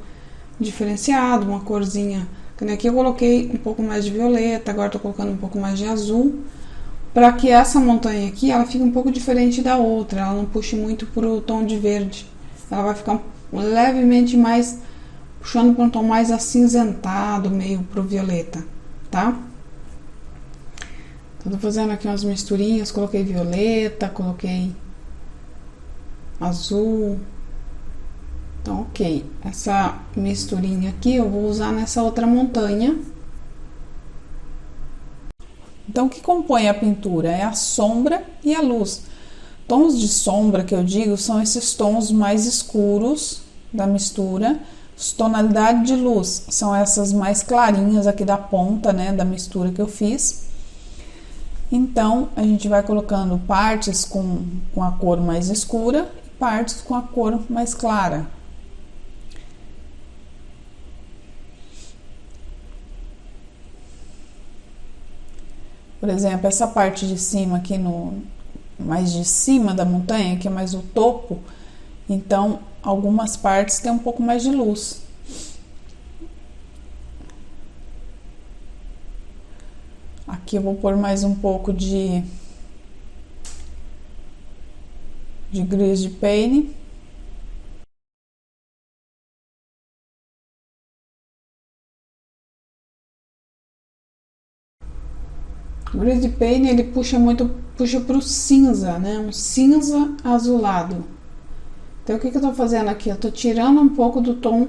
diferenciado, uma corzinha. Aqui eu coloquei um pouco mais de violeta, agora tô colocando um pouco mais de azul, para que essa montanha aqui, ela fique um pouco diferente da outra, ela não puxe muito pro tom de verde. Ela vai ficar levemente mais, puxando para um tom mais acinzentado, meio pro violeta, tá? Então, tô fazendo aqui umas misturinhas, coloquei violeta, coloquei azul. Então, ok, essa misturinha aqui eu vou usar nessa outra montanha. Então, o que compõe a pintura é a sombra e a luz. Tons de sombra que eu digo são esses tons mais escuros da mistura. As tonalidades de luz são essas mais clarinhas aqui da ponta, né, da mistura que eu fiz. Então, a gente vai colocando partes com a cor mais escura, partes com a cor mais clara. Por exemplo, essa parte de cima aqui, mais de cima da montanha, que é mais o topo, então algumas partes tem um pouco mais de luz. Aqui eu vou pôr mais um pouco de grease paint. O grease paint ele puxa pro cinza, né? Um cinza azulado. Então o que eu tô fazendo aqui? Eu tô tirando um pouco do tom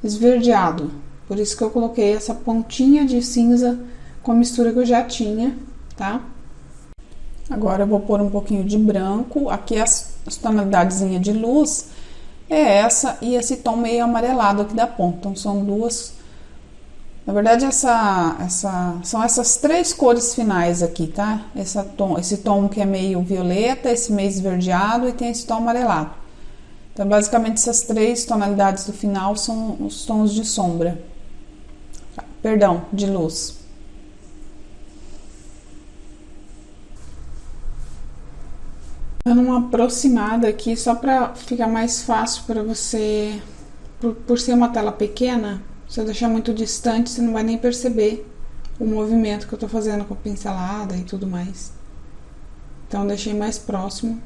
esverdeado. Por isso que eu coloquei essa pontinha de cinza com a mistura que eu já tinha, tá? Agora eu vou pôr um pouquinho de branco. Aqui as tonalidadezinha de luz é essa e esse tom meio amarelado aqui da ponta. Então são duas. Na verdade são essas três cores finais aqui, tá? Esse tom que é meio violeta, esse meio esverdeado e tem esse tom amarelado. Então basicamente essas três tonalidades do final são os tons de sombra. Perdão, de luz. Dando uma aproximada aqui, só para ficar mais fácil para você, por ser uma tela pequena, se eu deixar muito distante, você não vai nem perceber o movimento que eu tô fazendo com a pincelada e tudo mais. Então, deixei mais próximo.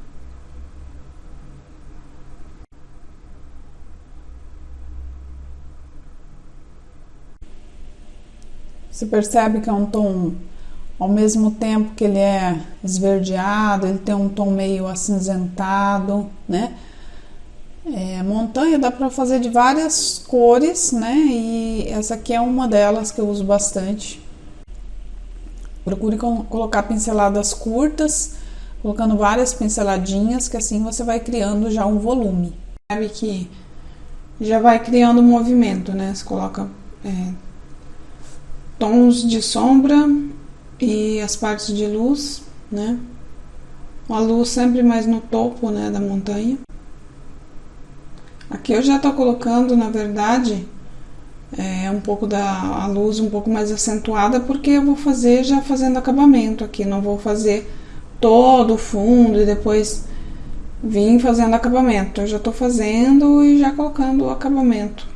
Você percebe que é um tom, ao mesmo tempo que ele é esverdeado, ele tem um tom meio acinzentado, né? Montanha dá para fazer de várias cores, né? E essa aqui é uma delas que eu uso bastante. Procure colocar pinceladas curtas, colocando várias pinceladinhas, que assim você vai criando já um volume. Sabe que já vai criando um movimento, né? Você coloca tons de sombra e as partes de luz, né? A luz sempre mais no topo, né, da montanha. Aqui eu já tô colocando, na verdade, um pouco a luz um pouco mais acentuada, porque eu vou fazer já fazendo acabamento aqui, não vou fazer todo o fundo e depois vir fazendo acabamento. Eu já tô fazendo e já colocando o acabamento,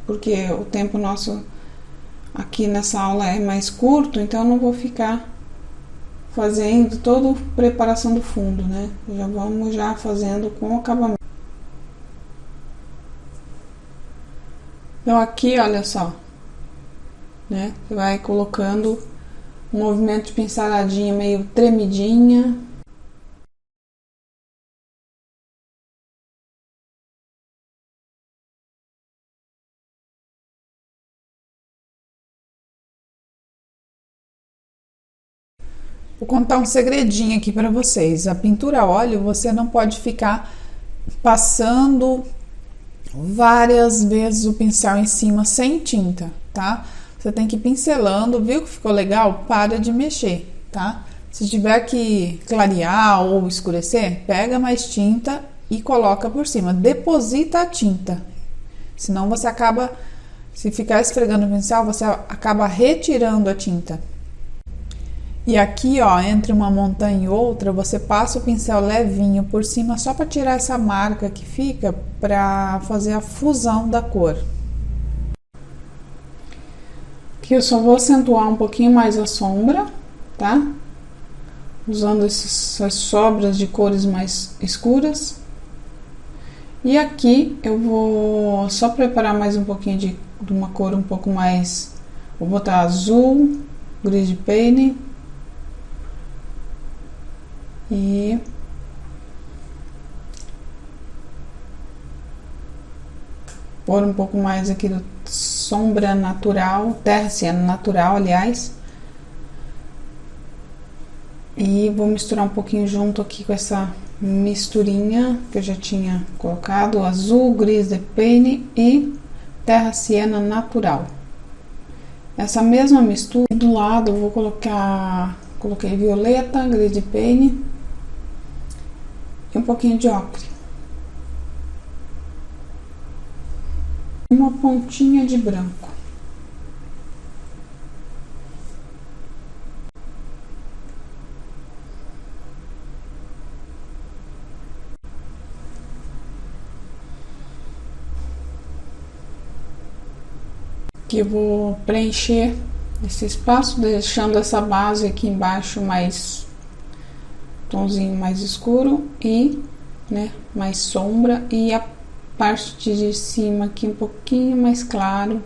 porque o tempo nosso aqui nessa aula é mais curto, então eu não vou ficar fazendo toda a preparação do fundo, né? Já vamos já fazendo com o acabamento. Então aqui, olha só, né? Você vai colocando um movimento de pinceladinha meio tremidinha. Vou contar um segredinho aqui para vocês. A pintura a óleo, você não pode ficar passando várias vezes o pincel em cima sem tinta, tá? Você tem que ir pincelando, viu que ficou legal? Para de mexer, tá? Se tiver que clarear ou escurecer, pega mais tinta e coloca por cima. Deposita a tinta, senão você acaba, se ficar esfregando o pincel, você acaba retirando a tinta. E aqui, ó, entre uma montanha e outra, você passa o pincel levinho por cima só para tirar essa marca que fica, para fazer a fusão da cor. Aqui eu só vou acentuar um pouquinho mais a sombra, tá? Usando essas sobras de cores mais escuras. E aqui eu vou só preparar mais um pouquinho de uma cor um pouco mais... Vou botar azul, gris de paint. E pôr um pouco mais aqui do sombra natural, terra siena natural, aliás. E vou misturar um pouquinho junto aqui com essa misturinha que eu já tinha colocado, azul, gris de paint e terra siena natural. Essa mesma mistura do lado eu vou coloquei violeta, gris de paint e um pouquinho de ocre. Uma pontinha de branco. Aqui eu vou preencher esse espaço, deixando essa base aqui embaixo mais tomzinho mais escuro e, né, mais sombra, e a parte de cima aqui um pouquinho mais claro.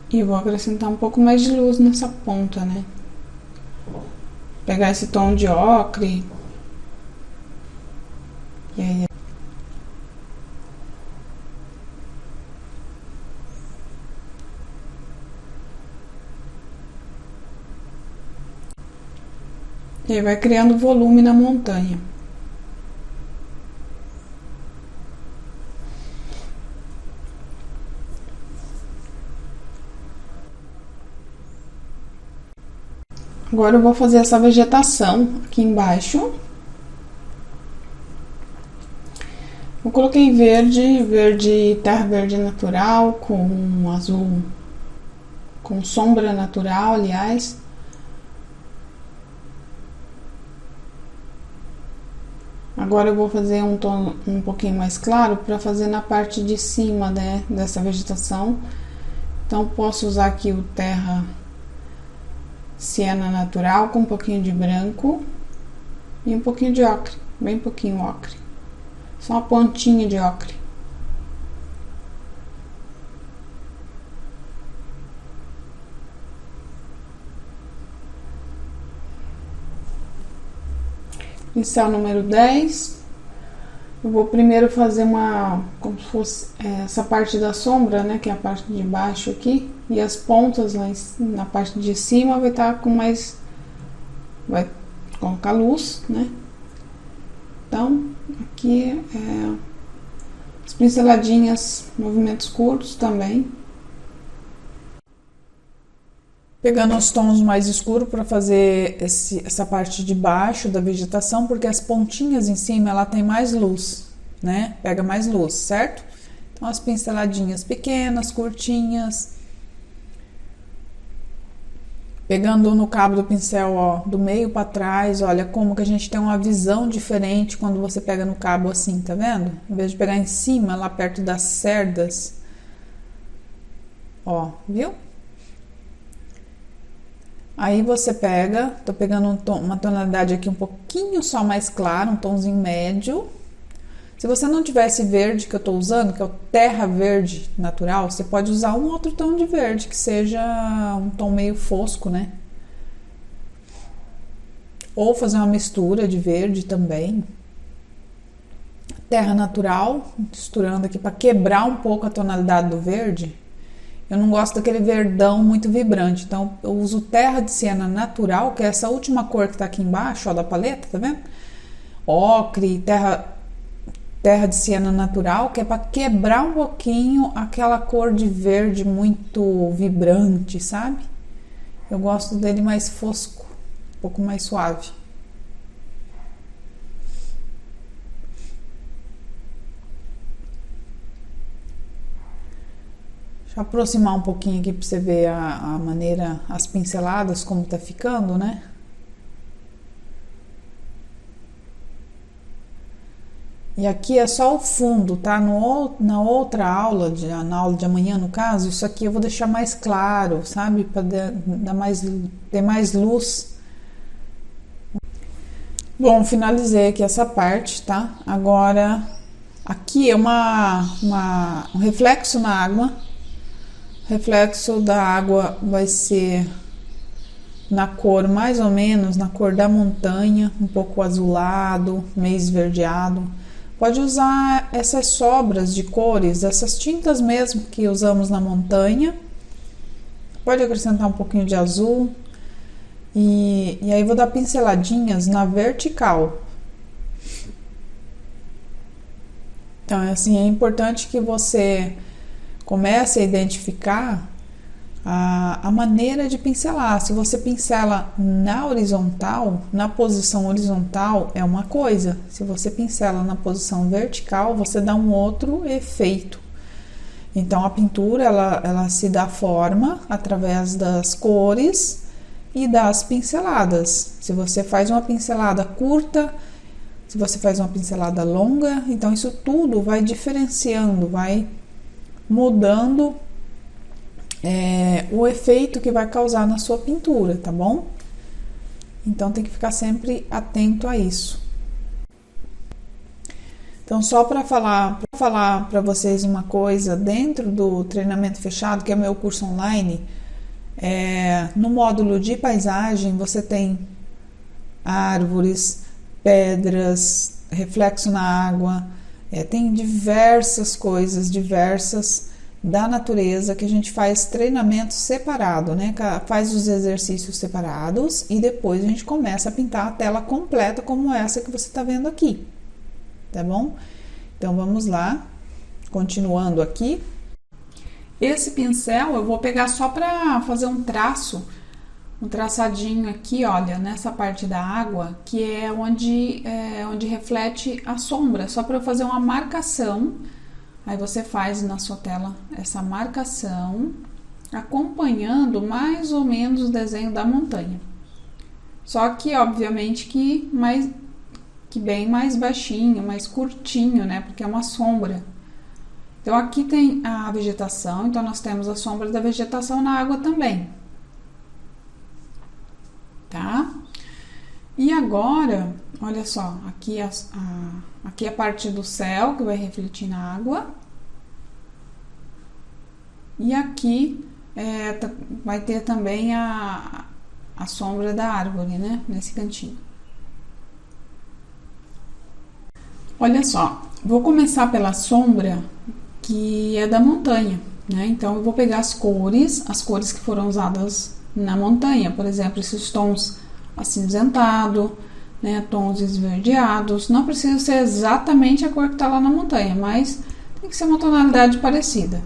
E vou acrescentar um pouco mais de luz nessa ponta, né? Pegar esse tom de ocre. E aí e aí vai criando volume na montanha. Agora eu vou fazer essa vegetação aqui embaixo. Eu coloquei verde, terra verde natural com azul, com sombra natural, aliás. Agora eu vou fazer um tom um pouquinho mais claro para fazer na parte de cima, né, dessa vegetação. Então posso usar aqui o terra siena natural com um pouquinho de branco e um pouquinho de ocre, bem pouquinho ocre, só uma pontinha de ocre. Pincel número 10. Eu vou primeiro fazer como se fosse essa parte da sombra, né, que é a parte de baixo aqui, e as pontas lá na parte de cima vai estar com mais, vai colocar luz, né? Então, aqui as pinceladinhas, movimentos curtos também. Pegando os tons mais escuros para fazer essa parte de baixo da vegetação, porque as pontinhas em cima ela tem mais luz. né? Pega mais luz, certo? Então, as pinceladinhas pequenas, curtinhas. Pegando no cabo do pincel, ó, do meio para trás, olha como que a gente tem uma visão diferente quando você pega no cabo assim, tá vendo? Em vez de pegar em cima, lá perto das cerdas. Ó, viu? Aí você pega, tô pegando uma tonalidade aqui um pouquinho só mais clara, um tomzinho médio. Se você não tiver esse verde que eu tô usando, que é o terra verde natural, você pode usar um outro tom de verde, que seja um tom meio fosco, né? Ou fazer uma mistura de verde também. Terra natural, misturando aqui para quebrar um pouco a tonalidade do verde. Eu não gosto daquele verdão muito vibrante, então eu uso terra de siena natural, que é essa última cor que tá aqui embaixo, ó, da paleta, tá vendo? Ocre, terra de siena natural, que é para quebrar um pouquinho aquela cor de verde muito vibrante, sabe? Eu gosto dele mais fosco, um pouco mais suave. Deixa eu aproximar um pouquinho aqui para você ver a maneira, as pinceladas, como tá ficando, né? E aqui é só o fundo, tá? Na outra aula, na aula de amanhã, no caso, isso aqui eu vou deixar mais claro, sabe? Para ter mais luz. Bom, finalizei aqui essa parte, tá? Agora, aqui é um reflexo na água. O reflexo da água vai ser na cor, mais ou menos, na cor da montanha, um pouco azulado, meio esverdeado. Pode usar essas sobras de cores, essas tintas mesmo que usamos na montanha. Pode acrescentar um pouquinho de azul. E aí vou dar pinceladinhas na vertical. Então, assim, é importante que você comece a identificar a maneira de pincelar. Se você pincela na horizontal, na posição horizontal é uma coisa. Se você pincela na posição vertical, você dá um outro efeito. Então a pintura ela se dá forma através das cores e das pinceladas. Se você faz uma pincelada curta, se você faz uma pincelada longa, então isso tudo vai diferenciando, vai mudando o efeito que vai causar na sua pintura, tá bom? Então tem que ficar sempre atento a isso. Então, só para falar para vocês uma coisa, dentro do treinamento fechado, que é meu curso online, no módulo de paisagem você tem árvores, pedras, reflexo na água, tem diversas coisas, diversas da natureza, que a gente faz treinamento separado, né? Faz os exercícios separados e depois a gente começa a pintar a tela completa como essa que você está vendo aqui, tá bom? Então vamos lá, continuando aqui. Esse pincel eu vou pegar só para fazer um traço, um traçadinho aqui, olha, nessa parte da água, que é onde reflete a sombra, só para eu fazer uma marcação. Aí você faz na sua tela essa marcação, acompanhando mais ou menos o desenho da montanha. Só que, obviamente, que bem mais baixinho, mais curtinho, né? Porque é uma sombra. Então, aqui tem a vegetação, então nós temos a sombra da vegetação na água também. Tá? E agora, olha só, aqui aqui a parte do céu que vai refletir na água. E aqui vai ter também a sombra da árvore, né? Nesse cantinho. Olha só, vou começar pela sombra que é da montanha, né? Então eu vou pegar as cores que foram usadas na montanha, por exemplo, esses tons acinzentado, né, tons esverdeados. Não precisa ser exatamente a cor que tá lá na montanha, mas tem que ser uma tonalidade parecida,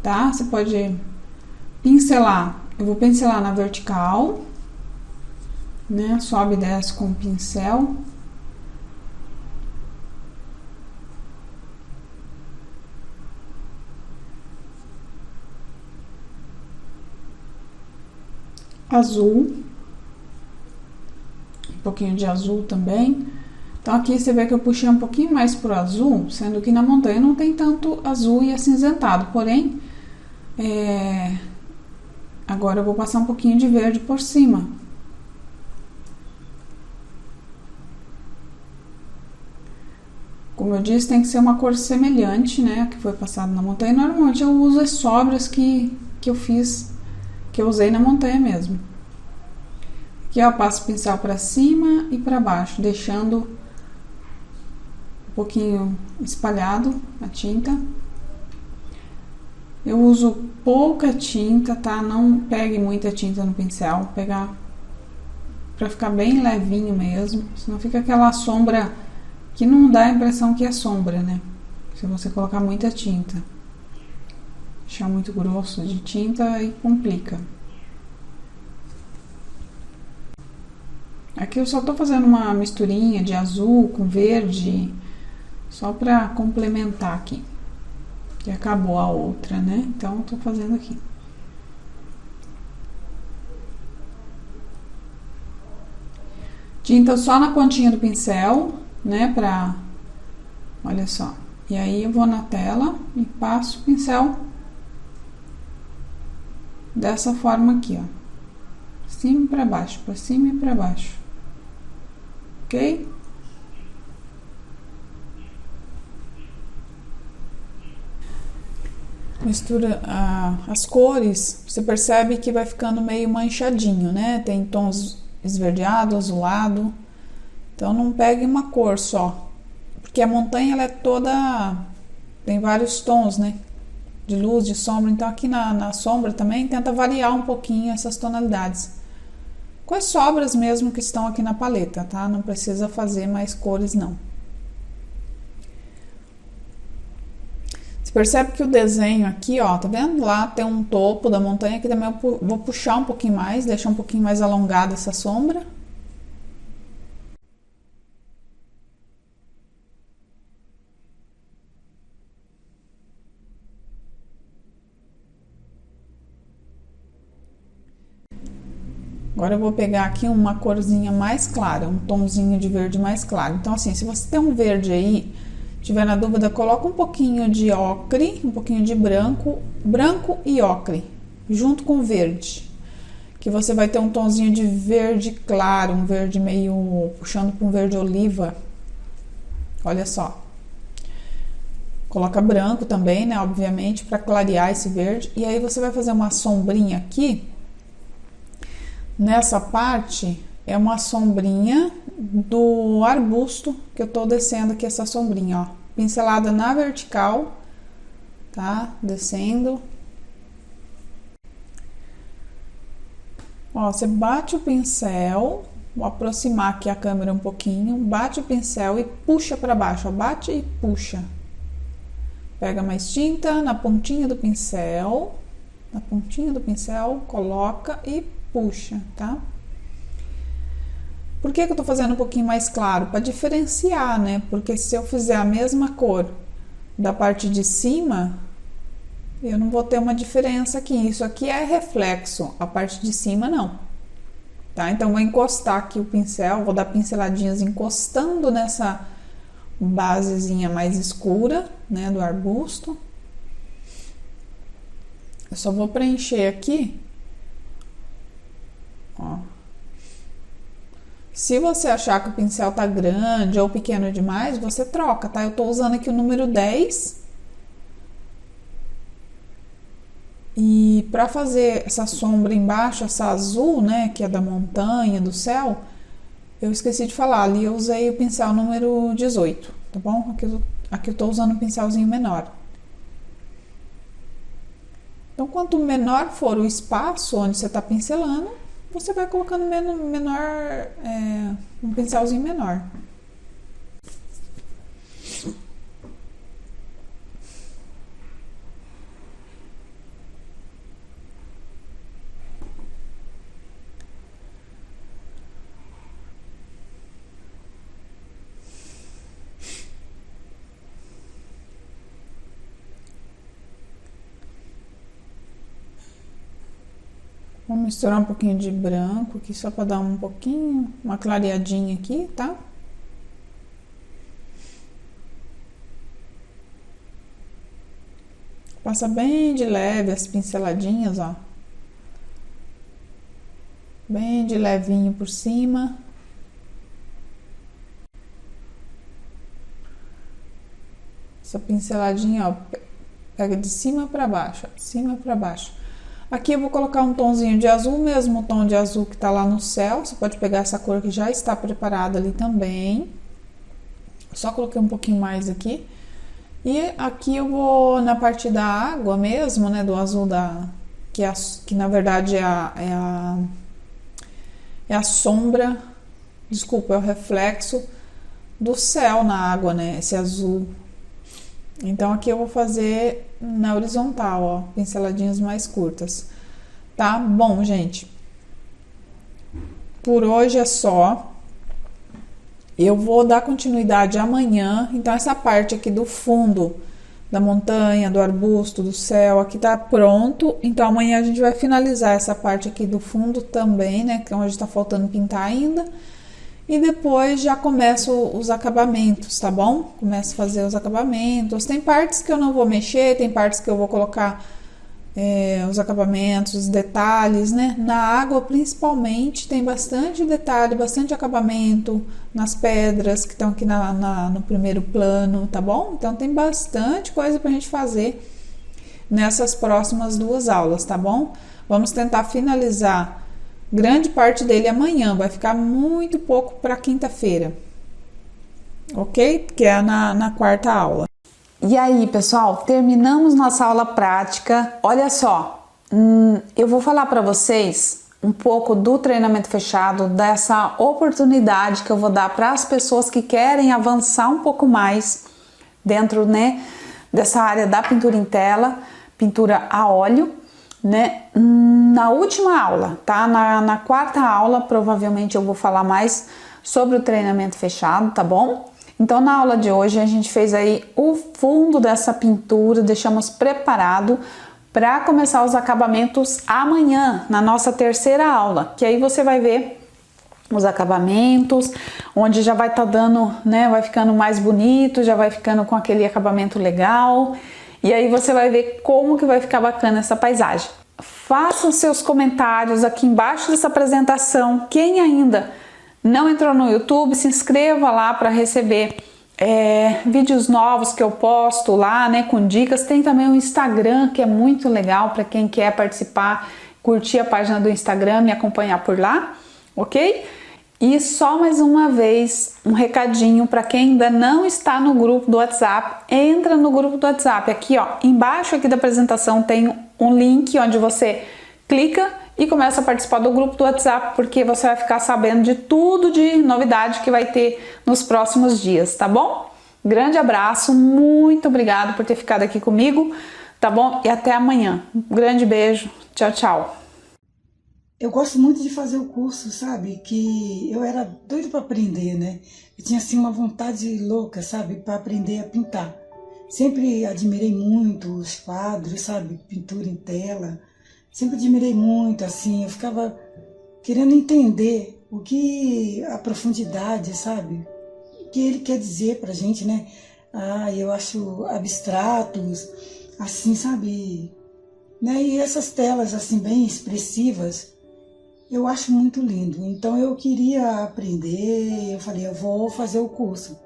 tá? Você pode pincelar. Eu vou pincelar na vertical, né? Sobe e desce com o pincel. azul, um pouquinho de azul também. Então aqui você vê que eu puxei um pouquinho mais pro azul, sendo que na montanha não tem tanto azul e acinzentado, porém, agora eu vou passar um pouquinho de verde por cima. Como eu disse, tem que ser uma cor semelhante, né, que foi passado na montanha. Normalmente eu uso as sobras que eu fiz, que eu usei na montanha mesmo. Aqui eu passo o pincel para cima e para baixo, deixando um pouquinho espalhado a tinta. Eu uso pouca tinta, tá? Não pegue muita tinta no pincel, pegar para ficar bem levinho mesmo, senão fica aquela sombra que não dá a impressão que é sombra, né? Se você colocar muita tinta. Deixar muito grosso de tinta aí complica. Aqui eu só tô fazendo uma misturinha de azul com verde, só pra complementar aqui. Que acabou a outra, né? Então eu tô fazendo aqui. Tinta só na pontinha do pincel, né? Olha só. E aí eu vou na tela e passo o pincel dessa forma aqui, ó. Cima e pra baixo, pra cima e pra baixo. Ok? Mistura as cores, você percebe que vai ficando meio manchadinho, né? Tem tons esverdeado, azulado. Então não pegue uma cor só, porque a montanha ela é toda, tem vários tons, né? De luz, de sombra. Então aqui na sombra também tenta variar um pouquinho essas tonalidades. Com as sobras mesmo que estão aqui na paleta, tá? Não precisa fazer mais cores não. Você percebe que o desenho aqui, ó, tá vendo? Lá tem um topo da montanha, aqui também eu vou puxar um pouquinho mais, deixar um pouquinho mais alongada essa sombra. Agora eu vou pegar aqui uma corzinha mais clara, um tomzinho de verde mais claro. Então assim, se você tem um verde aí, tiver na dúvida, coloca um pouquinho de ocre, um pouquinho de branco e ocre, junto com verde. Que você vai ter um tomzinho de verde claro, um verde meio puxando para um verde oliva. Olha só. Coloca branco também, né, obviamente, para clarear esse verde. E aí você vai fazer uma sombrinha aqui. Nessa parte é uma sombrinha do arbusto que eu tô descendo aqui, essa sombrinha, ó. Pincelada na vertical, tá? Descendo. Ó, você bate o pincel, vou aproximar aqui a câmera um pouquinho, bate o pincel e puxa para baixo, ó. Bate e puxa. Pega mais tinta na pontinha do pincel, coloca e puxa, tá? Por que eu tô fazendo um pouquinho mais claro? Para diferenciar, né? Porque se eu fizer a mesma cor da parte de cima, eu não vou ter uma diferença aqui. Isso aqui é reflexo, a parte de cima não. Tá? Então, vou encostar aqui o pincel, vou dar pinceladinhas encostando nessa basezinha mais escura, né? Do arbusto. Eu só vou preencher aqui. Ó. Se você achar que o pincel tá grande ou pequeno demais, você troca, tá? Eu tô usando aqui o número 10. E para fazer essa sombra embaixo, essa azul, né, que é da montanha, do céu, eu esqueci de falar, ali eu usei o pincel número 18, tá bom? Aqui eu tô usando um pincelzinho menor. Então, quanto menor for o espaço onde você tá pincelando, você vai colocando um pincelzinho menor. Vou misturar um pouquinho de branco aqui, só para dar um pouquinho, uma clareadinha aqui, tá? Passa bem de leve as pinceladinhas, ó. Bem de levinho por cima. Essa pinceladinha, ó, pega de cima para baixo, ó, de cima para baixo. Aqui eu vou colocar um tomzinho de azul, mesmo tom de azul que tá lá no céu. Você pode pegar essa cor que já está preparada ali também. Só coloquei um pouquinho mais aqui. E aqui eu vou na parte da água mesmo, né, do azul que na verdade é a sombra, desculpa, é o reflexo do céu na água, né, esse azul. Então aqui eu vou fazer na horizontal, ó, pinceladinhas mais curtas, tá? Bom, gente, por hoje é só. Eu vou dar continuidade amanhã, então essa parte aqui do fundo da montanha, do arbusto, do céu, aqui tá pronto. Então amanhã a gente vai finalizar essa parte aqui do fundo também, né, que é onde tá faltando pintar ainda. E depois já começo os acabamentos, tá bom? Começo a fazer os acabamentos. Tem partes que eu não vou mexer, tem partes que eu vou colocar os acabamentos, os detalhes, né? Na água, principalmente, tem bastante detalhe, bastante acabamento nas pedras que estão aqui no primeiro plano, tá bom? Então, tem bastante coisa pra gente fazer nessas próximas 2 aulas, tá bom? Vamos tentar finalizar grande parte dele amanhã, vai ficar muito pouco para quinta-feira, ok? Que é na 4ª aula. E aí, pessoal, terminamos nossa aula prática. Olha só, eu vou falar para vocês um pouco do treinamento fechado, dessa oportunidade que eu vou dar para as pessoas que querem avançar um pouco mais dentro, né, dessa área da pintura em tela, pintura a óleo, né? Na última aula, tá? Na 4ª aula, provavelmente eu vou falar mais sobre o treinamento fechado, tá bom? Então, na aula de hoje, a gente fez aí o fundo dessa pintura, deixamos preparado para começar os acabamentos amanhã, na nossa 3ª aula, que aí você vai ver os acabamentos, onde já vai estar dando, né, vai ficando mais bonito, já vai ficando com aquele acabamento legal, e aí você vai ver como que vai ficar bacana essa paisagem. Façam seus comentários aqui embaixo dessa apresentação. Quem ainda não entrou no YouTube, se inscreva lá para receber vídeos novos que eu posto lá, né, com dicas. Tem também o Instagram, que é muito legal para quem quer participar, curtir a página do Instagram e acompanhar por lá, ok? E só mais uma vez um recadinho para quem ainda não está no grupo do WhatsApp, entra no grupo do WhatsApp. Aqui, ó, embaixo aqui da apresentação tem um link onde você clica e começa a participar do grupo do WhatsApp, porque você vai ficar sabendo de tudo de novidade que vai ter nos próximos dias, tá bom? Grande abraço, muito obrigado por ter ficado aqui comigo, tá bom? E até amanhã. Um grande beijo, tchau, tchau. Eu gosto muito de fazer o curso, sabe? Que eu era doida para aprender, né? Eu tinha assim uma vontade louca, sabe? Para aprender a pintar. Sempre admirei muito os quadros, sabe? Pintura em tela. Sempre admirei muito, assim. Eu ficava querendo entender o que a profundidade, sabe? O que ele quer dizer pra gente, né? Eu acho abstratos, assim, sabe? Né? E essas telas, assim, bem expressivas, eu acho muito lindo. Então eu queria aprender, eu falei, eu vou fazer o curso.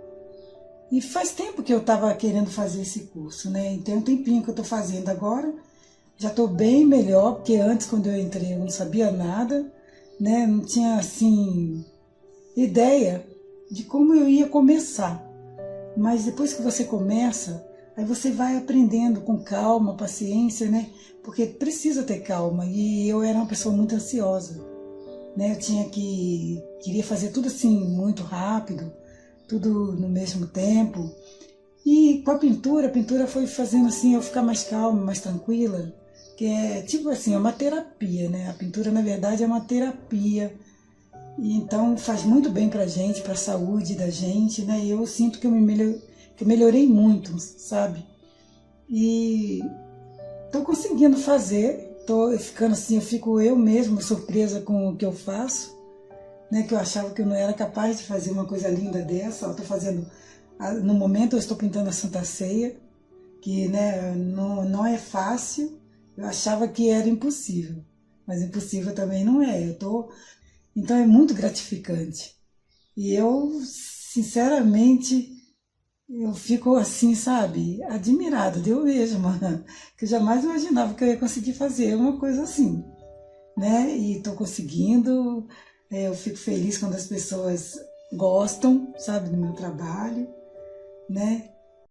E faz tempo que eu estava querendo fazer esse curso, né? Então tem um tempinho que eu estou fazendo agora. Já estou bem melhor, porque antes, quando eu entrei, eu não sabia nada, né? Não tinha, assim, ideia de como eu ia começar. Mas depois que você começa, aí você vai aprendendo com calma, paciência, né? Porque precisa ter calma. E eu era uma pessoa muito ansiosa, né? Eu queria fazer tudo assim, muito rápido, tudo no mesmo tempo. E com a pintura foi fazendo assim eu ficar mais calma, mais tranquila, que é tipo assim, é uma terapia, né? A pintura, na verdade, é uma terapia. E então faz muito bem pra gente, pra saúde da gente, né? E eu sinto que eu melhorei muito, sabe? E tô conseguindo fazer tô ficando assim, eu fico eu mesma surpresa com o que eu faço, né? Que eu achava que eu não era capaz de fazer uma coisa linda dessa. Eu tô fazendo, no momento eu estou pintando a Santa Ceia, que, né, não é fácil. Eu achava que era impossível, mas impossível também não é. Então é muito gratificante. E eu, sinceramente, eu fico assim, sabe, admirada de eu mesma, que eu jamais imaginava que eu ia conseguir fazer uma coisa assim, né? E estou conseguindo. Eu fico feliz quando as pessoas gostam, sabe, do meu trabalho, né?